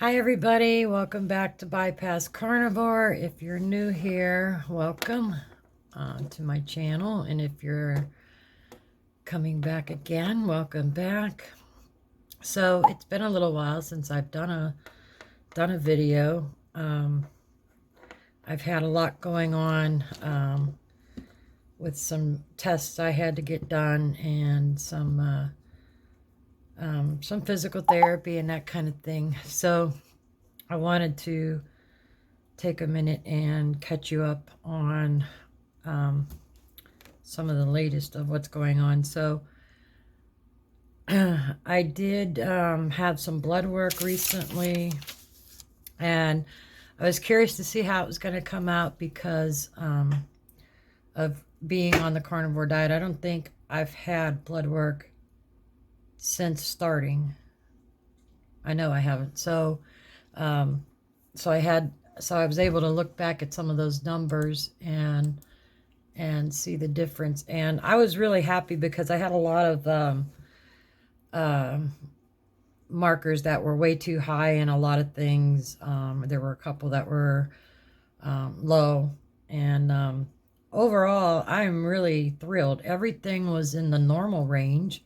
Hi everybody, welcome back to Bypass Carnivore. If you're new here, welcome to my channel, and if you're coming back again, welcome back. So it's been a little while since I've done a video. I've had a lot going on with some tests I had to get done and some physical therapy and that kind of thing. So I wanted to take a minute and catch you up on some of the latest of what's going on. So I did have some blood work recently, and I was curious to see how it was going to come out because of being on the carnivore diet. I don't think I've had blood work since starting. I know I haven't. Um, so I was able to look back at some of those numbers and see the difference. And I was really happy because I had a lot of markers that were way too high in a lot of things. There were a couple that were low. And overall, I'm really thrilled. Everything was in the normal range.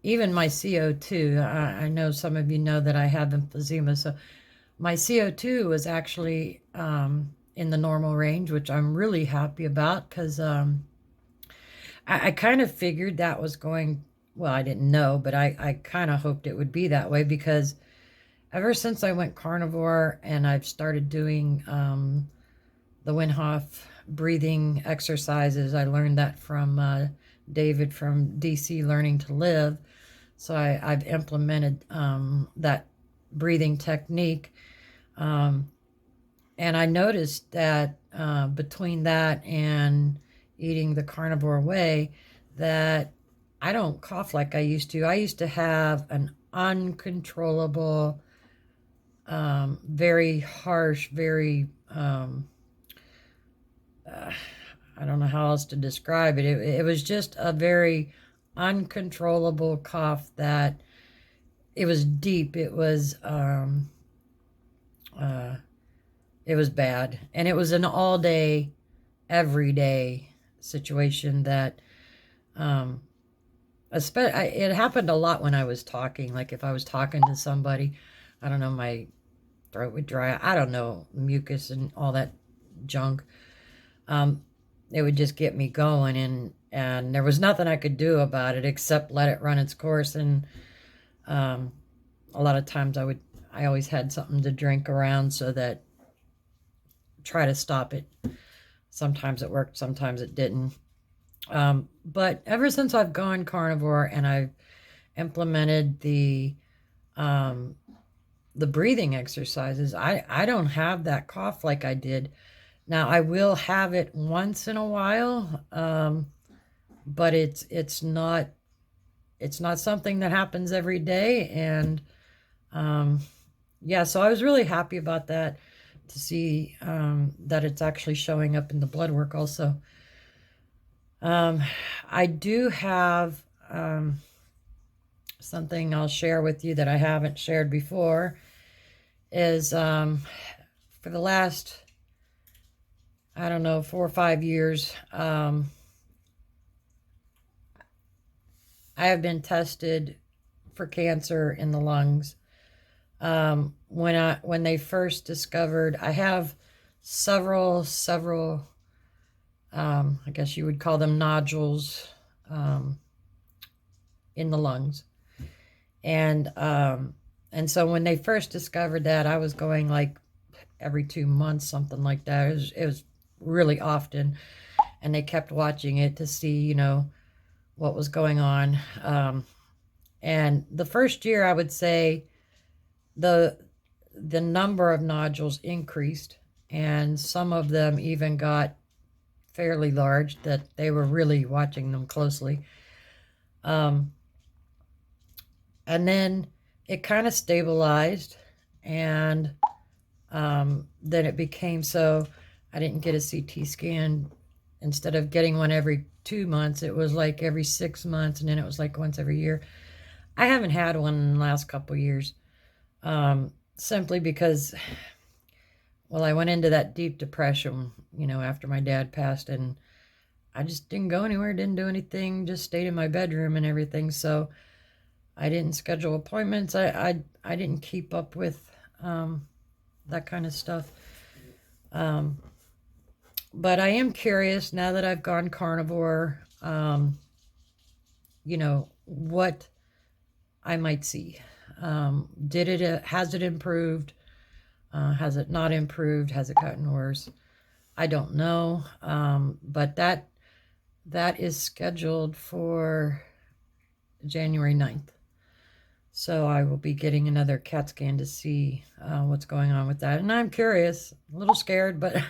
Even my CO2, I know some of you know that I have emphysema, so my CO2 was actually in the normal range, which I'm really happy about because I kind of figured that was going, well, I didn't know, but I kind of hoped it would be that way because ever since I went carnivore and I've started doing the Wim Hof breathing exercises, I learned that from David from DC Learning to Live. So I've implemented that breathing technique. And I noticed that between that and eating the carnivore way, that I don't cough like I used to. I used to have an uncontrollable, very harsh, very, I don't know how else to describe it. It was just a very uncontrollable cough that it was deep. It was bad, and it was an all day, every day situation that it happened a lot when I was talking. Like if I was talking to somebody, I don't know, my throat would dry. I don't know, mucus and all that junk. Um, it would just get me going, and there was nothing I could do about it except let it run its course. And um, a lot of times I always had something to drink around so that try to stop it. Sometimes it worked, sometimes it didn't. But ever since I've gone carnivore and I've implemented um, the breathing exercises, I don't have that cough like I did. Now I will have it once in a while, but it's not something that happens every day. And yeah, so I was really happy about that, to see that it's actually showing up in the blood work also. I do have something I'll share with you that I haven't shared before, is for the last, I don't know, 4 or 5 years, I have been tested for cancer in the lungs. When they first discovered, I have several, I guess you would call them nodules, in the lungs. And so when they first discovered that, I was going like every 2 months, something like that. It was really often, and they kept watching it to see, what was going on. And the first year, I would say the number of nodules increased, and some of them even got fairly large, that they were really watching them closely. Um, and then it kind of stabilized, and then it became so I didn't get a CT scan. Instead of getting one every 2 months, it was like every 6 months, and then it was like once every year. I haven't had one in the last couple years, simply because, well, I went into that deep depression, after my dad passed, and I just didn't go anywhere, didn't do anything, just stayed in my bedroom and everything. So I didn't schedule appointments. I didn't keep up with that kind of stuff. Um, but I am curious now that I've gone carnivore, what I might see. Has it improved? Has it not improved? Has it gotten worse? I don't know. But that is scheduled for January 9th. So I will be getting another CAT scan to see what's going on with that. And I'm curious, a little scared, but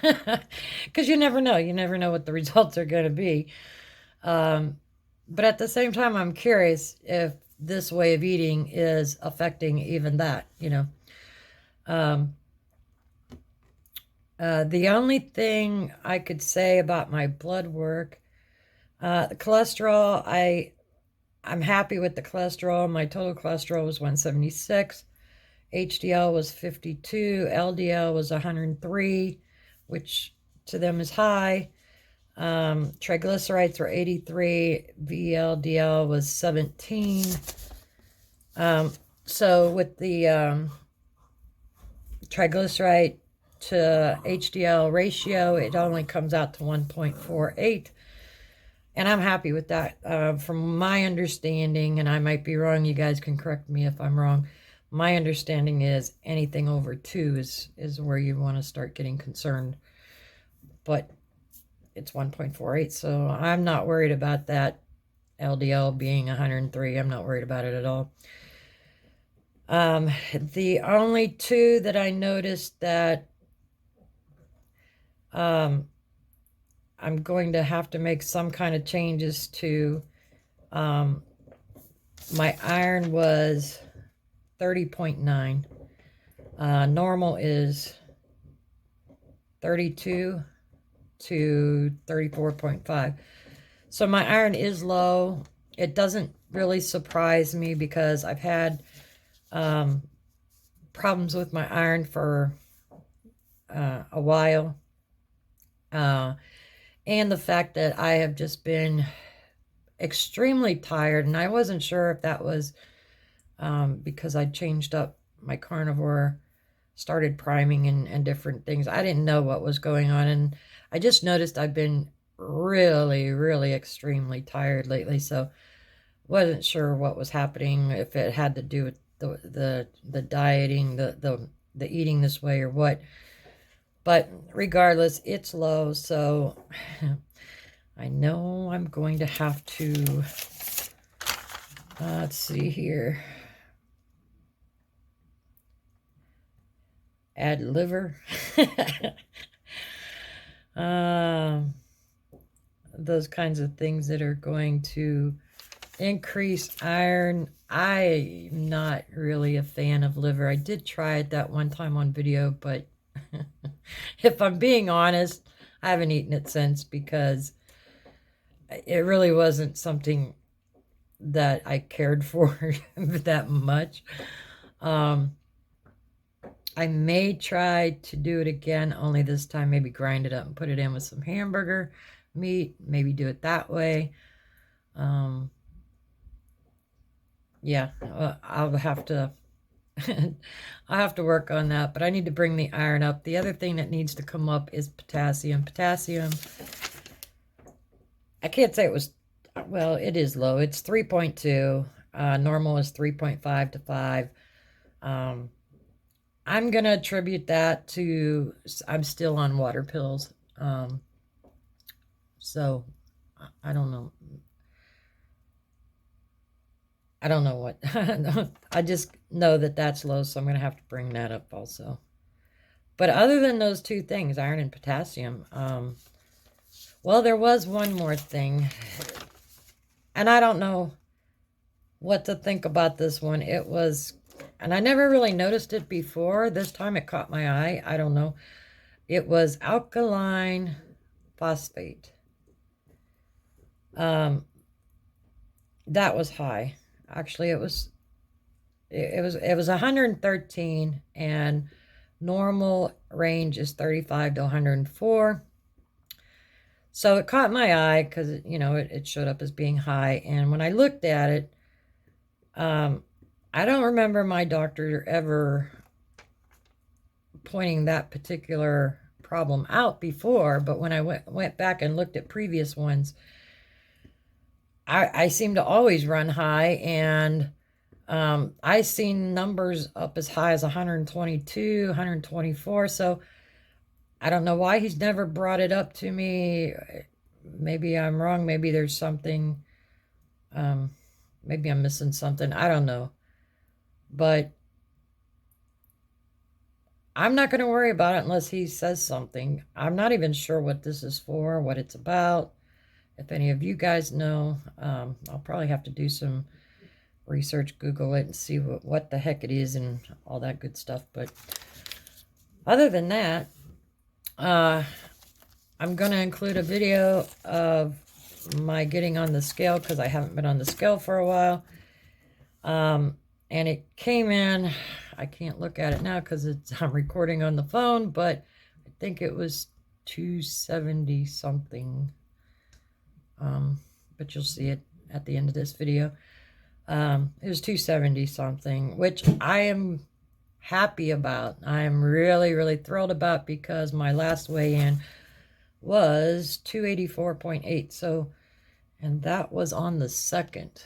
because you never know. You never know what the results are going to be. But at the same time, I'm curious if this way of eating is affecting even that, Um, the only thing I could say about my blood work, the cholesterol, I'm happy with the cholesterol. My total cholesterol was 176. HDL was 52. LDL was 103, which to them is high. Triglycerides were 83. VLDL was 17. So with the triglyceride to HDL ratio, it only comes out to 1.48. And I'm happy with that. From my understanding, and I might be wrong, you guys can correct me if I'm wrong. My understanding is anything over 2 is where you want to start getting concerned. But it's 1.48, so I'm not worried about that. LDL being 103, I'm not worried about it at all. The only 2 that I noticed that I'm going to have to make some kind of changes to, my iron was 30.9. Normal is 32 to 34.5. So my iron is low. It doesn't really surprise me because I've had problems with my iron for a while. And the fact that I have just been extremely tired, and I wasn't sure if that was because I changed up my carnivore, started priming and different things. I didn't know what was going on, and I just noticed I've been really, really extremely tired lately, so wasn't sure what was happening, if it had to do with the dieting, the eating this way or what. But regardless, it's low, so I know I'm going to have to, let's see here, add liver. Those kinds of things that are going to increase iron. I'm not really a fan of liver. I did try it that one time on video, but if I'm being honest, I haven't eaten it since because it really wasn't something that I cared for that much. I may try to do it again, only this time maybe grind it up and put it in with some hamburger meat, maybe do it that way. Yeah, I'll have to I'll have to work on that, but I need to bring the iron up. The other thing that needs to come up is potassium. Potassium, I can't say it was, well, it is low. It's 3.2. Normal is 3.5 to 5. I'm going to attribute that to, I'm still on water pills. So I don't know. I don't know what. I just know that that's low, so I'm going to have to bring that up also. But other than those 2 things, iron and potassium, well, there was one more thing. And I don't know what to think about this one. It was, and I never really noticed it before. This time it caught my eye. I don't know. It was alkaline phosphate. That was high. Actually, it was it was 113, and normal range is 35 to 104. So it caught my eye because it showed up as being high, and when I looked at it, um, I don't remember my doctor ever pointing that particular problem out before, but when I went back and looked at previous ones, I seem to always run high, and I seen numbers up as high as 122, 124. So I don't know why he's never brought it up to me. Maybe I'm wrong. Maybe there's something. Um, maybe I'm missing something. I don't know. But I'm not going to worry about it unless he says something. I'm not even sure what this is for, what it's about. If any of you guys know, I'll probably have to do some research, Google it, and see what the heck it is and all that good stuff. But other than that, I'm going to include a video of my getting on the scale because I haven't been on the scale for a while. And it came in, I can't look at it now because I'm recording on the phone, but I think it was 270 something. But you'll see it at the end of this video. It was 270 something, which I am happy about. I am really, really thrilled about because my last weigh-in was 284.8. So, and that was on the 2nd.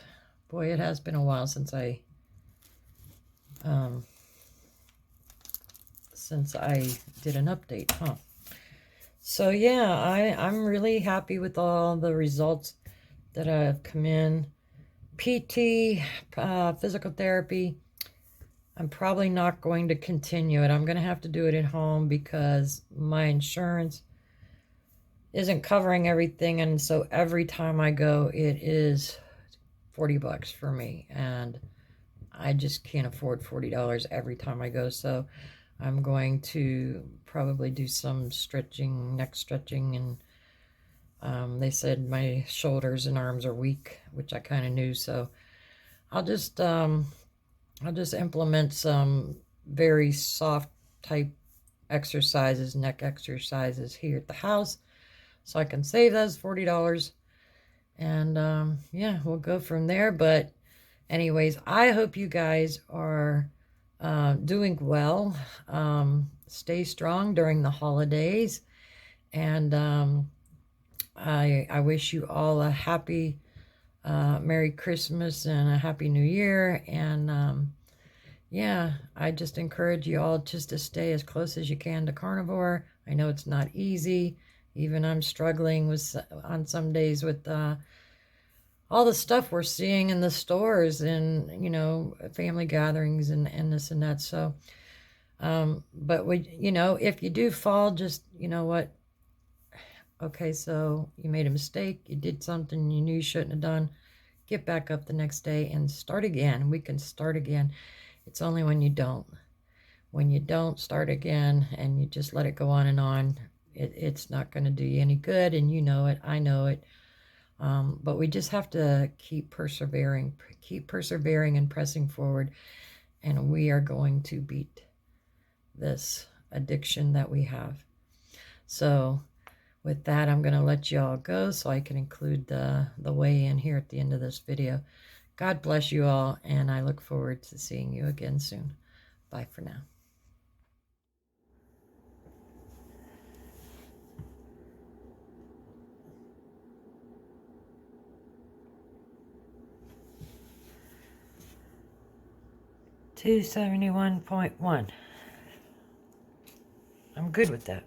Boy, it has been a while since I did an update, huh? So yeah, I'm really happy with all the results that have come in. PT, physical therapy, I'm probably not going to continue it. I'm going to have to do it at home because my insurance isn't covering everything, and so every time I go, it is $40 for me, and I just can't afford $40 every time I go, so I'm going to probably do some stretching, neck stretching, and they said my shoulders and arms are weak, which I kind of knew, so I'll just implement some very soft type exercises, neck exercises here at the house, so I can save those $40, and yeah, we'll go from there. But anyways, I hope you guys are doing well. Stay strong during the holidays, and I wish you all a happy Merry Christmas and a Happy New Year. And yeah, I just encourage you all just to stay as close as you can to carnivore. I know it's not easy. Even I'm struggling with on some days with all the stuff we're seeing in the stores and family gatherings and this and that. So, but if you do fall, just what. Okay, so you made a mistake. You did something you knew you shouldn't have done. Get back up the next day and start again. We can start again. It's only when you don't. When you don't start again and you just let it go on, it's not going to do you any good, and you know it. I know it. But we just have to keep persevering and pressing forward, and we are going to beat this addiction that we have. So with that, I'm going to let you all go so I can include the weigh-in here at the end of this video. God bless you all, and I look forward to seeing you again soon. Bye for now. $271.1. I'm good with that.